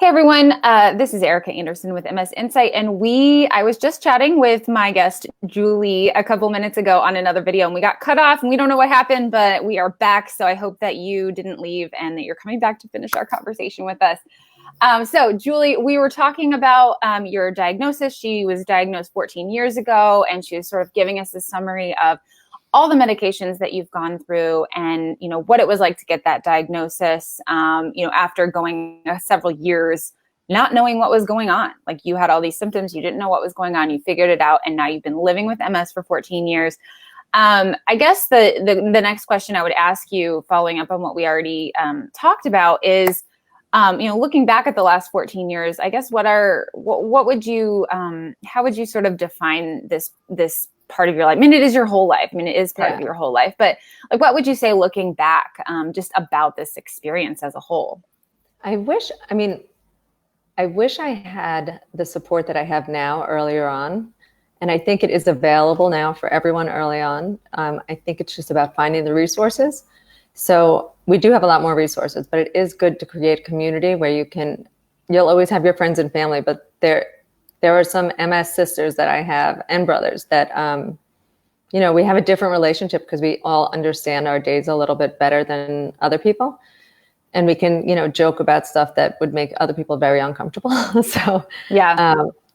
Hey everyone, this is Erica Anderson with MS Insight, and I was just chatting with my guest Julie a couple minutes ago on another video, and we got cut off, and we don't know what happened, but we are back. So I hope that you didn't leave and that you're coming back to finish our conversation with us. So Julie, we were talking about your diagnosis. She was diagnosed 14 years ago, and she was sort of giving us a summary of all the medications that you've gone through and, what it was like to get that diagnosis, after going several years, not knowing what was going on. Like, you had all these symptoms, you didn't know what was going on, you figured it out, and now you've been living with MS for 14 years. I guess the next question I would ask you, following up on what we already talked about, is, looking back at the last 14 years, I guess what would you, how would you sort of define this part of your life? I mean, it is your whole life. I mean, it is part of your whole life, but like, what would you say looking back, just about this experience as a whole? I wish I had the support that I have now earlier on. And I think it is available now for everyone early on. I think it's just about finding the resources. So we do have a lot more resources, but it is good to create a community where you'll always have your friends and family, but there are some MS sisters that I have and brothers that, we have a different relationship because we all understand our days a little bit better than other people. And we can, joke about stuff that would make other people very uncomfortable. So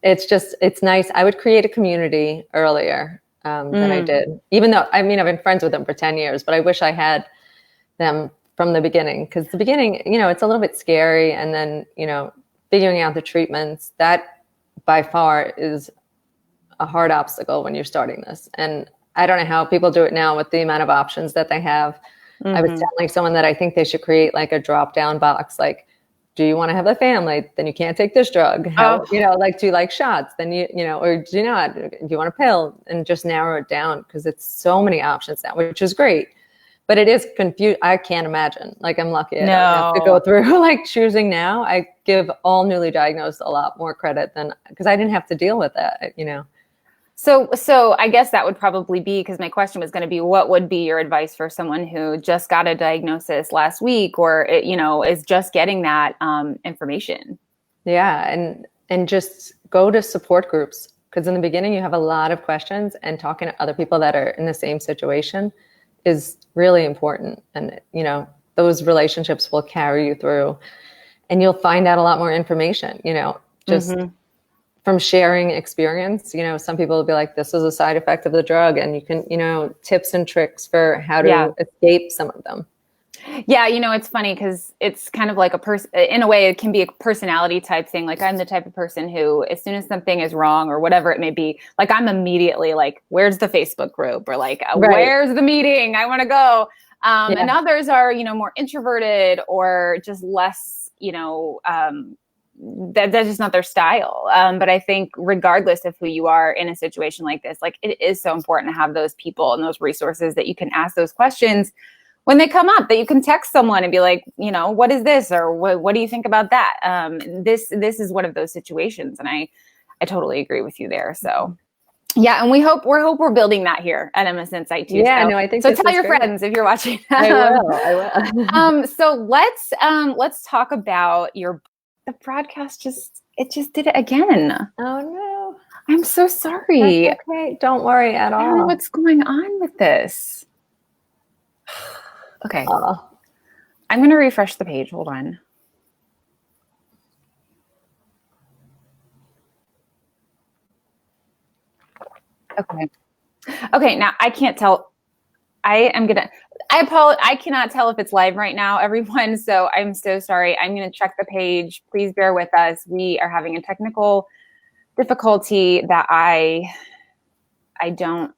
it's nice. I would create a community earlier than I did, even though, I've been friends with them for 10 years, but I wish I had them from the beginning, because the beginning, it's a little bit scary. And then, figuring out the treatments, that by far is a hard obstacle when you're starting this. And I don't know how people do it now with the amount of options that they have. I was telling someone that I think they should create like a drop-down box, like, do you want to have a family? Then you can't take this drug. Do you like shots? Then or do you not? Do you want a pill? And just narrow it down, because it's so many options now, which is great. But it is confused. I can't imagine. Like, I'm lucky I don't have to go through like choosing now. I give all newly diagnosed a lot more credit because I didn't have to deal with that, So I guess that would probably be, because my question was going to be, what would be your advice for someone who just got a diagnosis last week, or, is just getting that information? Yeah. And just go to support groups, because in the beginning you have a lot of questions, and talking to other people that are in the same situation is really important. And, those relationships will carry you through, and you'll find out a lot more information, just from sharing experience. Some people will be like, this is a side effect of the drug, and you can, tips and tricks for how to escape some of them. Yeah. It's funny because it's kind of like in a way, it can be a personality type thing. Like, I'm the type of person who, as soon as something is wrong or whatever it may be, like, I'm immediately like, where's the Facebook group? Or like, where's the meeting? I want to go. And others are, more introverted, or just less, that's just not their style. But I think regardless of who you are in a situation like this, like, it is so important to have those people and those resources that you can ask those questions when they come up, that you can text someone and be like, what is this? Or what do you think about that? This is one of those situations. And I totally agree with you there. So yeah. And we're building that here at MS Insight too. Yeah, I think so. Tell your friends if you're watching. I will. So let's talk about the broadcast. It just did it again. Oh no. I'm so sorry. That's okay. Don't worry at all. I don't know what's going on with this. Okay. I'm going to refresh the page. Hold on. Okay. Now I can't tell. I cannot tell if it's live right now, everyone. So I'm so sorry. I'm going to check the page. Please bear with us. We are having a technical difficulty that I don't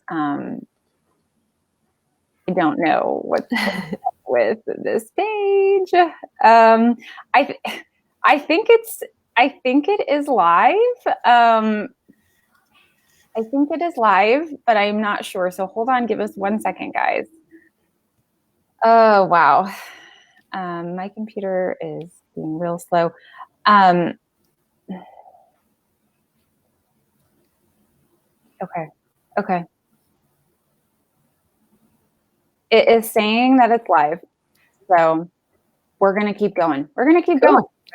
know what's with this page. I think it is live. I think it is live, but I'm not sure. So hold on, give us 1 second, guys. Oh, wow. My computer is being real slow. Okay. It is saying that it's live. So we're going to keep going.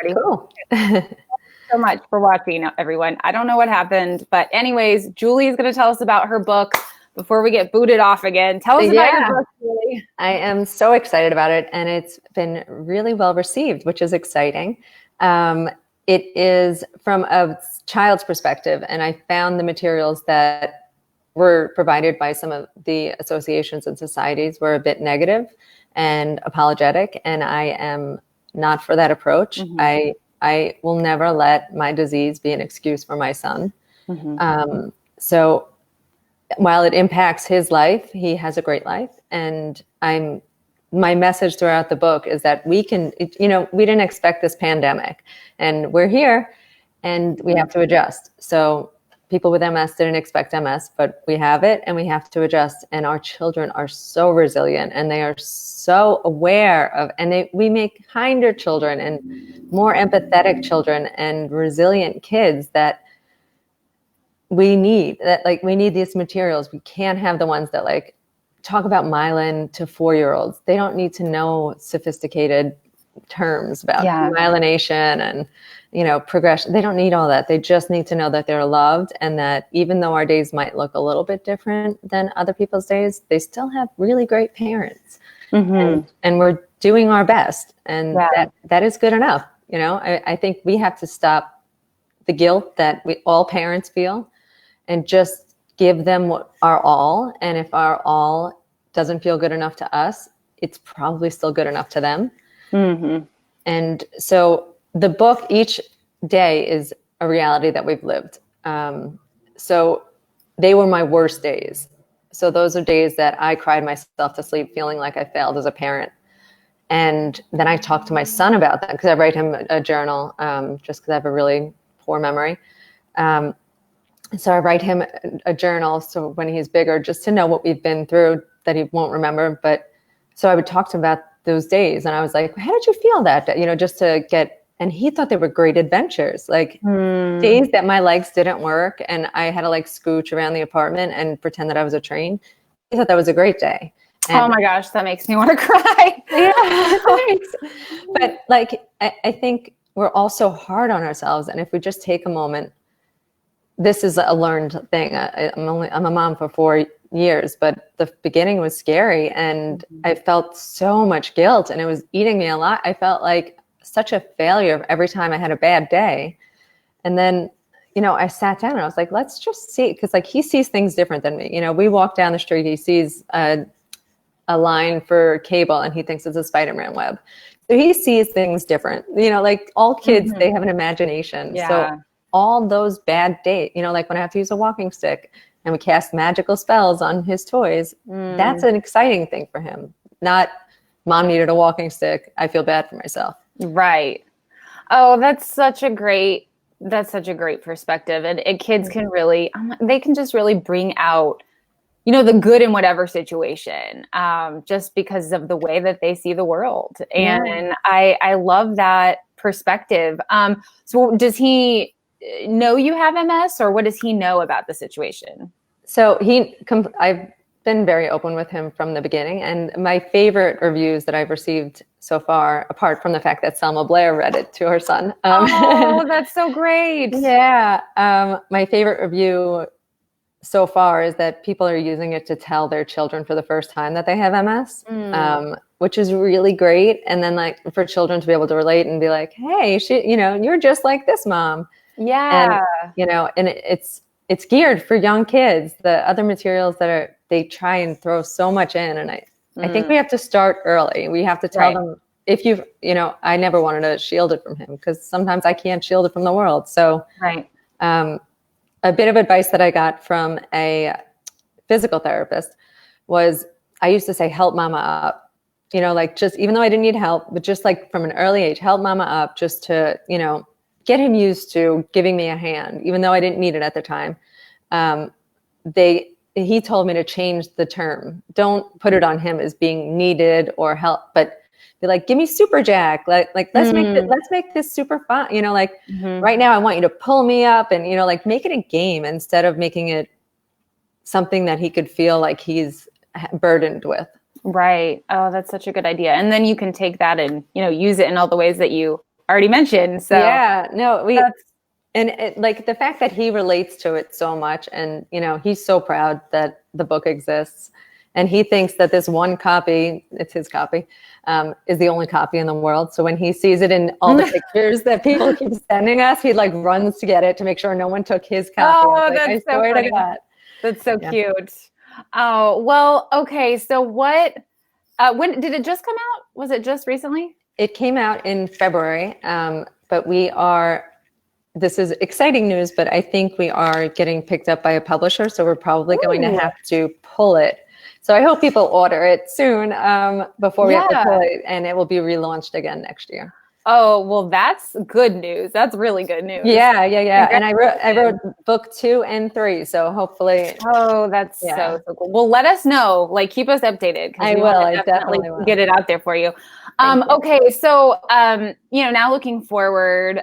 Ready? Cool. So much for watching, everyone. I don't know what happened, but anyways, Julie is going to tell us about her book before we get booted off again. Tell us about your book, Julie. I am so excited about it, and it's been really well received, which is exciting. It is from a child's perspective, and I found the materials that were provided by some of the associations and societies were a bit negative and apologetic, and I am not for that approach. Mm-hmm. I will never let my disease be an excuse for my son. Mm-hmm. So while it impacts his life, he has a great life. And my message throughout the book is that we didn't expect this pandemic, and we're here and we have to adjust. So people with MS didn't expect MS, but we have it and we have to adjust. And our children are so resilient, and they are so aware of, and we make kinder children and more empathetic children and resilient kids that we need these materials. We can't have the ones that like talk about myelin to 4-year-olds. They don't need to know sophisticated terms about myelination and, progression. They don't need all that. They just need to know that they're loved, and that even though our days might look a little bit different than other people's days, they still have really great parents. Mm-hmm. And we're doing our best. And that is good enough. I think we have to stop the guilt that all parents feel and just give them our all. And if our all doesn't feel good enough to us, it's probably still good enough to them. Mm-hmm. And so the book each day is a reality that we've lived. So they were my worst days. So those are days that I cried myself to sleep feeling like I failed as a parent. And then I talked to my son about that because I write him a journal just because I have a really poor memory. So I write him a journal so when he's bigger, just to know what we've been through that he won't remember. But so I would talk to him about those days. And I was like, how did you feel that day? Just to get, and he thought they were great adventures, like days that my legs didn't work and I had to like scooch around the apartment and pretend that I was a train. He thought that was a great day. And oh my gosh, that makes me want to cry. Yeah, thanks. But like, I think we're all so hard on ourselves. And if we just take a moment, this is a learned thing. I'm a mom for 4 years, but the beginning was scary, and I felt so much guilt, and it was eating me a lot. I felt like such a failure every time I had a bad day. And then, I sat down and I was like, let's just see, because like he sees things different than me. We walk down the street, he sees a line for cable and he thinks it's a Spider-Man web. So he sees things different. Like all kids, they have an imagination. Yeah. So all those bad days, like when I have to use a walking stick and we cast magical spells on his toys, that's an exciting thing for him. Not mom needed a walking stick, I feel bad for myself. Right. Oh, that's such a great perspective. And kids can really, they can just really bring out, the good in whatever situation, just because of the way that they see the world. And I love that perspective. So does he know you have MS, or what does he know about the situation? So I've been very open with him from the beginning, and my favorite reviews that I've received so far, apart from the fact that Selma Blair read it to her son. Oh, that's so great. Yeah. My favorite review so far is that people are using it to tell their children for the first time that they have MS, which is really great. And then like for children to be able to relate and be like, hey, you're just like this mom. Yeah. And, and it's geared for young kids. The other materials they try and throw so much in. And I think we have to start early. We have to tell them, I never wanted to shield it from him because sometimes I can't shield it from the world. So a bit of advice that I got from a physical therapist was I used to say, help mama up, like just, even though I didn't need help, but just like from an early age, help mama up just to, get him used to giving me a hand, even though I didn't need it at the time. He told me to change the term. Don't put it on him as being needed or help, but be like, give me super jack. Like let's make this super fun. Right now I want you to pull me up and, like make it a game instead of making it something that he could feel like he's burdened with. Right. Oh, that's such a good idea. And then you can take that and, use it in all the ways that you already mentioned. So yeah, no, that's and like the fact that he relates to it so much, and he's so proud that the book exists, and he thinks that this one copy, it's his copy, is the only copy in the world. So when he sees it in all the pictures that people keep sending us, he like runs to get it to make sure no one took his copy. oh, Like, that's I so swear funny. to God. That's so Yeah. cute. Oh, well, okay. So what, when did it just come out? Was it just recently? It came out in February, but this is exciting news, but I think we are getting picked up by a publisher, so we're probably going to Ooh. have to pull it. So I hope people order it soon before we have to pull it, and it will be relaunched again next year. Oh, well, that's good news. That's really good news. Yeah. And I wrote book 2 and 3, so hopefully. Oh, that's so cool. Well, let us know. Like, keep us updated. I will. I definitely will. Get it out there for you. Okay, so now looking forward,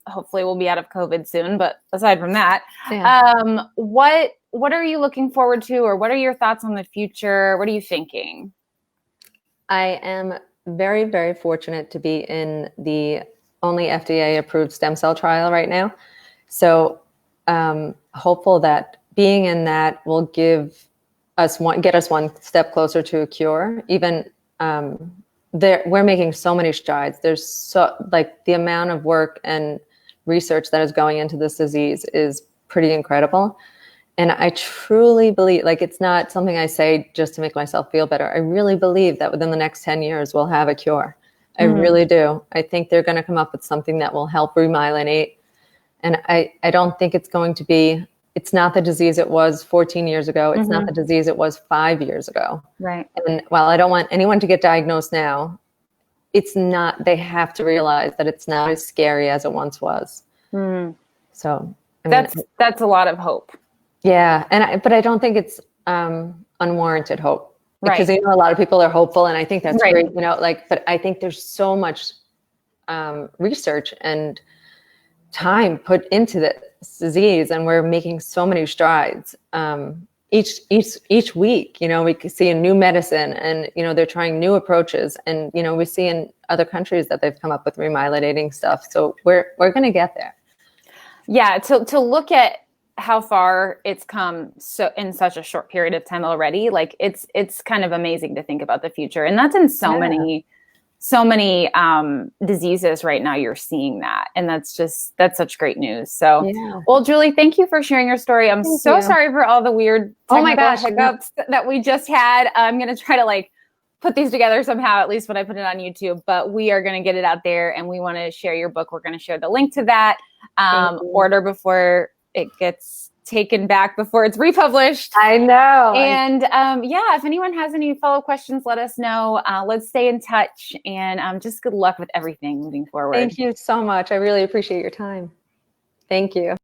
hopefully we'll be out of COVID soon. But aside from that, what are you looking forward to, or what are your thoughts on the future? What are you thinking? I am very, very fortunate to be in the only FDA approved stem cell trial right now. So hopeful that being in that will get us one step closer to a cure. Even we're making so many strides. There's the amount of work and research that is going into this disease is pretty incredible. And I truly believe, it's not something I say just to make myself feel better. I really believe that within the next 10 years, we'll have a cure. I really do. I think they're going to come up with something that will help remyelinate. And I don't think it's not the disease it was 14 years ago. It's not the disease it was 5 years ago. Right. And while I don't want anyone to get diagnosed now, they have to realize that it's not as scary as it once was. So that's a lot of hope. Yeah. But I don't think it's unwarranted hope, because right. a lot of people are hopeful, and I think that's great, but I think there's so much research and time put into this disease, and we're making so many strides. Each week, we can see a new medicine, and, they're trying new approaches, and, we see in other countries that they've come up with remyelinating stuff. So we're going to get there. Yeah. To look at how far it's come in such a short period of time already, it's kind of amazing to think about the future. And that's in so many diseases right now. You're seeing that, and that's such great news. So, well, Julie, thank you for sharing your story. I'm so sorry for all the weird hiccups that we just had. I'm going to try to put these together somehow, at least when I put it on YouTube, but we are going to get it out there, and we want to share your book. We're going to share the link to that. Order before it gets taken back, before it's republished. I know. And if anyone has any follow-up questions, let us know. Let's stay in touch, and just good luck with everything moving forward. Thank you so much. I really appreciate your time. Thank you.